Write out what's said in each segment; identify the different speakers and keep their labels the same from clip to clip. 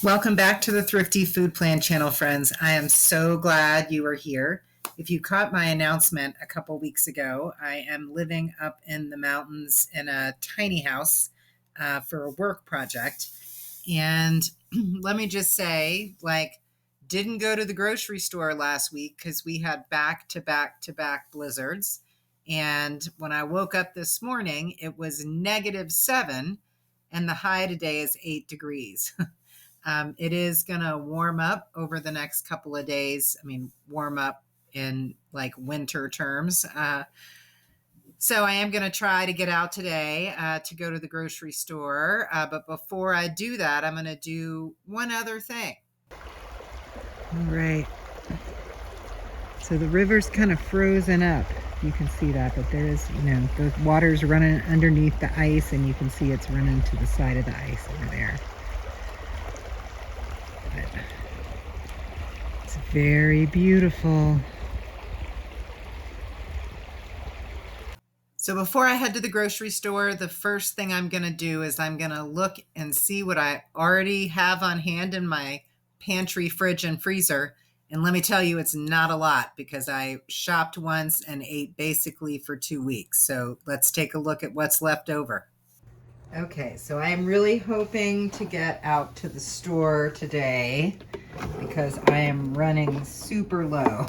Speaker 1: Welcome back to the Thrifty Food Plan channel, friends. I am so glad you are here. If you caught my announcement a couple weeks ago, I am living up in the mountains in a tiny house for a work project. And let me just say, didn't go to the grocery store last week because we had back-to-back blizzards. And when I woke up this morning, it was -7, and the high today is 8 degrees. It is going to warm up over the next couple of days. I mean, warm up in like winter terms. So I am going to try to get out today to go to the grocery store. But before I do that, I'm going to do one other thing. All right. So the river's kind of frozen up. You can see that, but there is, the water's running underneath the ice, and you can see it's running to the side of the ice over there. It's very beautiful. So before I head to the grocery store, the first thing I'm going to do is I'm going to look and see what I already have on hand in my pantry, fridge, and freezer. And let me tell you, it's not a lot because I shopped once and ate basically for 2 weeks. So let's take a look at what's left over. Okay, so I'm really hoping to get out to the store today because I am running super low.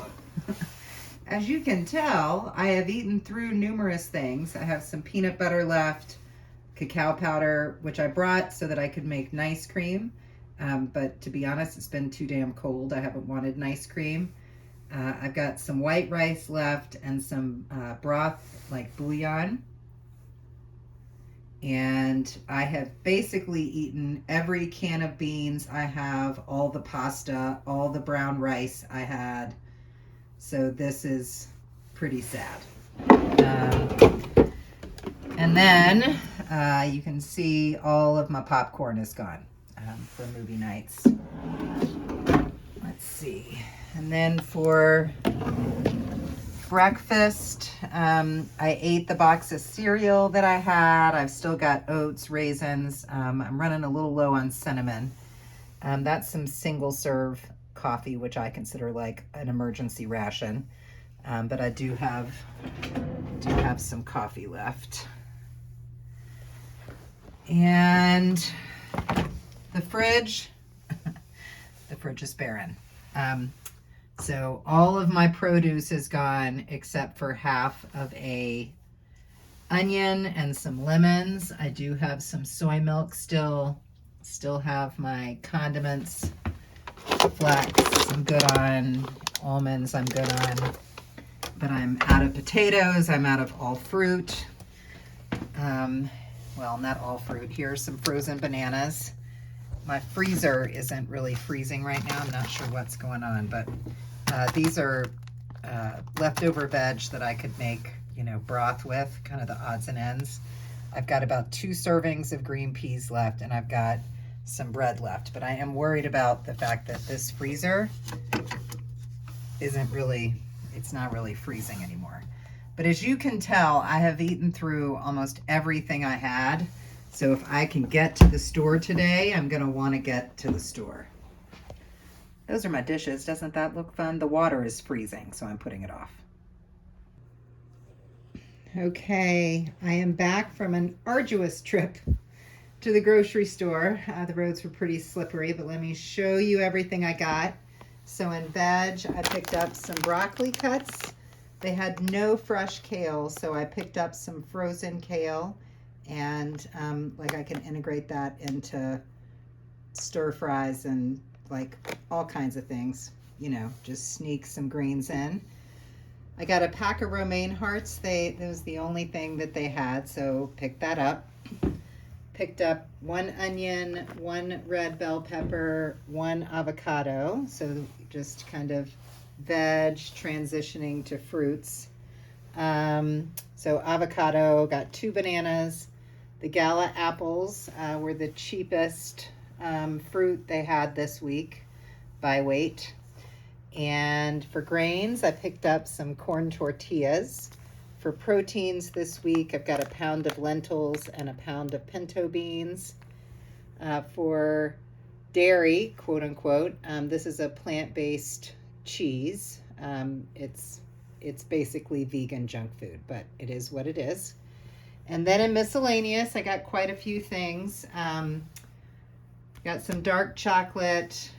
Speaker 1: As you can tell, I have eaten through numerous things. I have some peanut butter left, cacao powder, which I brought so that I could make nice cream. But to be honest, it's been too damn cold. I haven't wanted nice cream. I've got some white rice left and some broth, like bouillon. And I have basically eaten every can of beans I have, all the pasta, all the brown rice I had. So this is pretty sad. And then you can see all of my popcorn is gone for movie nights. Let's see. And then for breakfast, I ate the box of cereal that I had. I've still got oats, raisins. I'm running a little low on cinnamon. That's some single serve coffee, which I consider like an emergency ration. But I do have some coffee left. And the fridge is barren. So all of my produce is gone except for half of a onion and some lemons. I do have some soy milk still have my condiments, flax I'm good on, almonds I'm good on, but I'm out of potatoes, I'm out of all fruit. Well, not all fruit. Here's some frozen bananas. My freezer isn't really freezing right now. I'm not sure what's going on, but these are leftover veg that I could make, broth with, kind of the odds and ends. I've got about 2 servings of green peas left, and I've got some bread left, but I am worried about the fact that this freezer it's not really freezing anymore. But as you can tell, I have eaten through almost everything I had. So if I can get to the store today, I'm going to want to get to the store. Those are my dishes. Doesn't that look fun? The water is freezing, so I'm putting it off. Okay, I am back from an arduous trip to the grocery store. The roads were pretty slippery, but let me show you everything I got. So in veg, I picked up some broccoli cuts. They had no fresh kale, so I picked up some frozen kale. And I can integrate that into stir fries and like all kinds of things, just sneak some greens in. I got a pack of romaine hearts. That was the only thing that they had, so picked that up. Picked up 1 onion, 1 red bell pepper, 1 avocado. So just kind of veg transitioning to fruits. So avocado, got 2 bananas. The Gala apples were the cheapest fruit they had this week by weight. And for grains, I picked up some corn tortillas. For proteins this week, I've got a pound of lentils and a pound of pinto beans. For dairy, quote unquote. This is a plant-based cheese. It's basically vegan junk food, but it is what it is. And then in miscellaneous, I got quite a few things. Got some dark chocolate.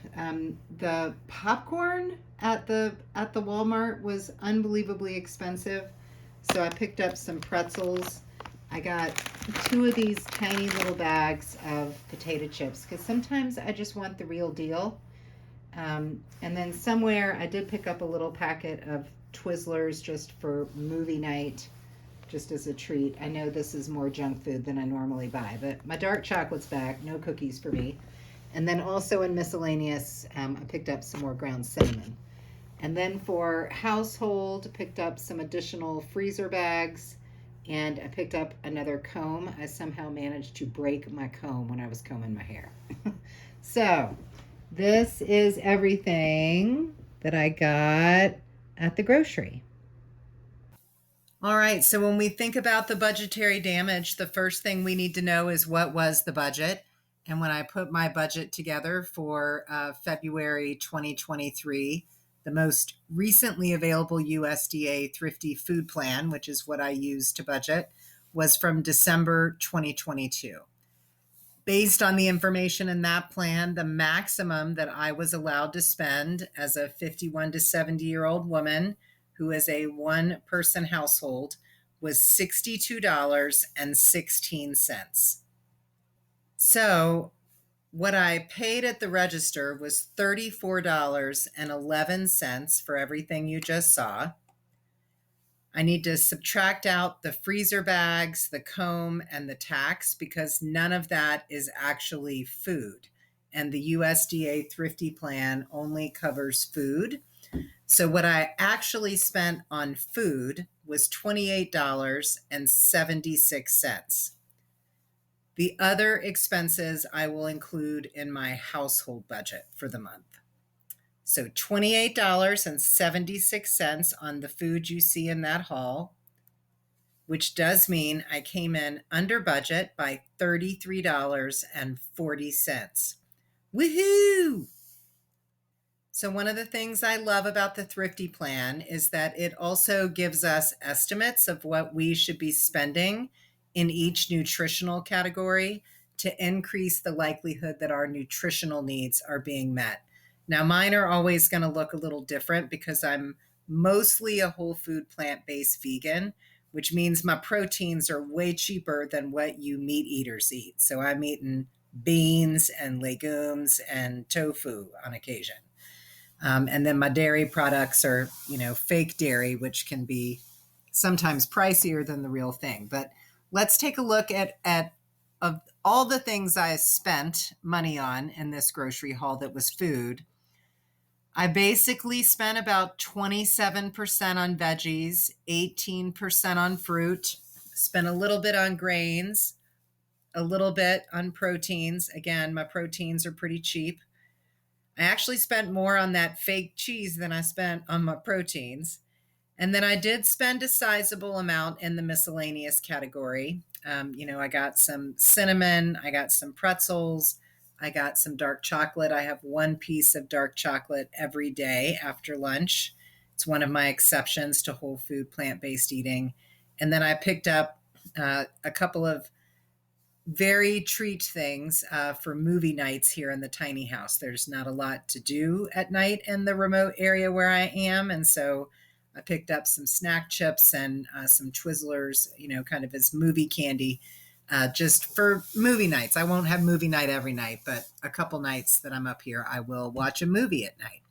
Speaker 1: The popcorn at the Walmart was unbelievably expensive, so I picked up some pretzels. I got 2 of these tiny little bags of potato chips because sometimes I just want the real deal. And then somewhere I did pick up a little packet of Twizzlers just for movie night, just as a treat. I know this is more junk food than I normally buy, but my dark chocolate's back. No cookies for me. And then also in miscellaneous, I picked up some more ground cinnamon. And then for household, picked up some additional freezer bags, and I picked up another comb. I somehow managed to break my comb when I was combing my hair. So this is everything that I got at the grocery. All right, so when we think about the budgetary damage, the first thing we need to know is what was the budget. And when I put my budget together for February 2023, the most recently available USDA Thrifty Food Plan, which is what I use to budget, was from December 2022. Based on the information in that plan, the maximum that I was allowed to spend as a 51 to 70-year-old woman who is a one-person household was $62.16. So what I paid at the register was $34.11 for everything you just saw. I need to subtract out the freezer bags, the comb, and the tax because none of that is actually food. And the USDA Thrifty Plan only covers food. So what I actually spent on food was $28.76. The other expenses I will include in my household budget for the month. So $28.76 on the food you see in that haul, which does mean I came in under budget by $33.40. Woohoo! So one of the things I love about the Thrifty Plan is that it also gives us estimates of what we should be spending in each nutritional category to increase the likelihood that our nutritional needs are being met. Now, mine are always going to look a little different because I'm mostly a whole food plant-based vegan, which means my proteins are way cheaper than what you meat eaters eat. So I'm eating beans and legumes and tofu on occasion. And then my dairy products are, fake dairy, which can be sometimes pricier than the real thing. But let's take a look at of all the things I spent money on in this grocery haul that was food. I basically spent about 27% on veggies, 18% on fruit, spent a little bit on grains, a little bit on proteins. Again, my proteins are pretty cheap. I actually spent more on that fake cheese than I spent on my proteins. And then I did spend a sizable amount in the miscellaneous category. I got some cinnamon, I got some pretzels, I got some dark chocolate. I have 1 piece of dark chocolate every day after lunch. It's one of my exceptions to whole food plant-based eating. And then I picked up a couple of very treat things for movie nights here in the tiny house. There's not a lot to do at night in the remote area where I am. And so I picked up some snack chips and some Twizzlers, kind of as movie candy, just for movie nights. I won't have movie night every night, but a couple nights that I'm up here, I will watch a movie at night.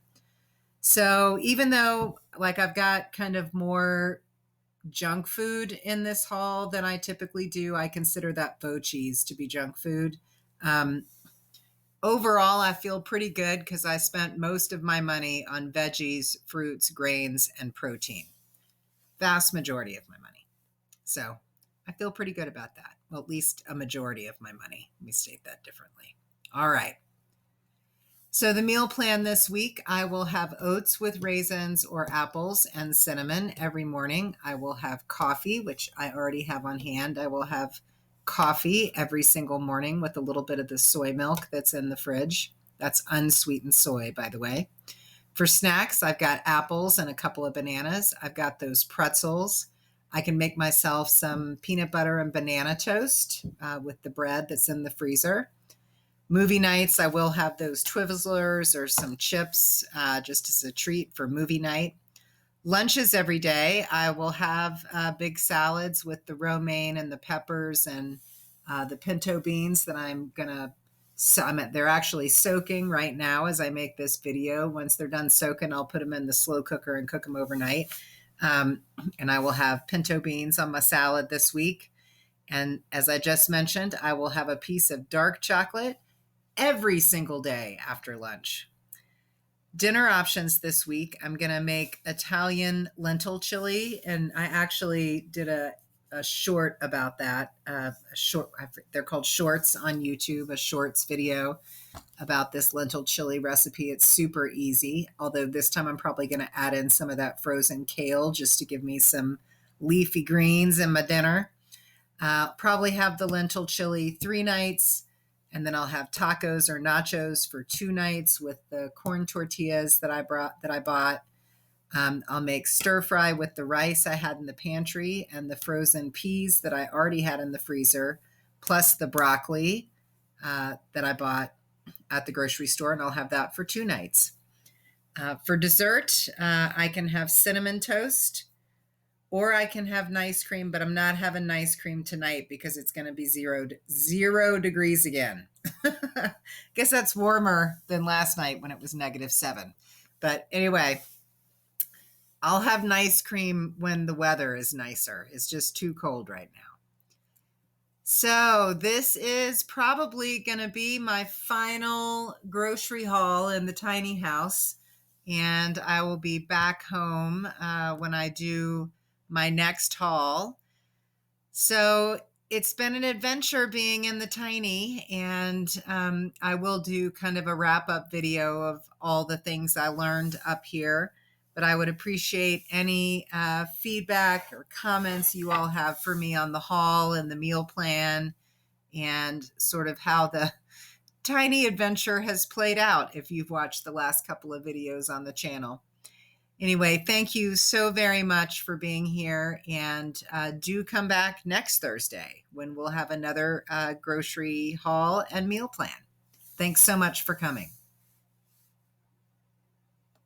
Speaker 1: So even though I've got kind of more junk food in this haul than I typically do, I consider that faux cheese to be junk food. Overall, I feel pretty good because I spent most of my money on veggies, fruits, grains, and protein. Vast majority of my money. So I feel pretty good about that. Well, at least a majority of my money. Let me state that differently. All right. So the meal plan this week, I will have oats with raisins or apples and cinnamon every morning. I will have coffee, which I already have on hand. I will have coffee every single morning with a little bit of the soy milk that's in the fridge. That's unsweetened soy, by the way. For snacks, I've got apples and a couple of bananas. I've got those pretzels. I can make myself some peanut butter and banana toast with the bread that's in the freezer. Movie nights, I will have those Twizzlers or some chips just as a treat for movie night. Lunches every day, I will have big salads with the romaine and the peppers and the pinto beans that I'm going to, they're actually soaking right now as I make this video. Once they're done soaking, I'll put them in the slow cooker and cook them overnight. And I will have pinto beans on my salad this week. And as I just mentioned, I will have a piece of dark chocolate every single day after lunch. Dinner options this week, I'm going to make Italian lentil chili, and I actually did a short about that. They're called shorts on YouTube, a shorts video about this lentil chili recipe. It's super easy, although this time I'm probably going to add in some of that frozen kale just to give me some leafy greens in my dinner. Probably have the lentil chili 3 nights. And then I'll have tacos or nachos for 2 nights with the corn tortillas that I bought. I'll make stir fry with the rice I had in the pantry and the frozen peas that I already had in the freezer, plus the broccoli that I bought at the grocery store, and I'll have that for 2 nights. For dessert, I can have cinnamon toast, or I can have nice cream, but I'm not having nice cream tonight because it's going to be 0 degrees again. Guess that's warmer than last night when it was -7. But anyway, I'll have nice cream when the weather is nicer. It's just too cold right now. So this is probably going to be my final grocery haul in the tiny house. And I will be back home when I do my next haul. So it's been an adventure being in the tiny, and I will do kind of a wrap-up video of all the things I learned up here. But I would appreciate any feedback or comments you all have for me on the haul and the meal plan and sort of how the tiny adventure has played out if you've watched the last couple of videos on the channel. Anyway, thank you so very much for being here, and do come back next Thursday when we'll have another grocery haul and meal plan. Thanks so much for coming.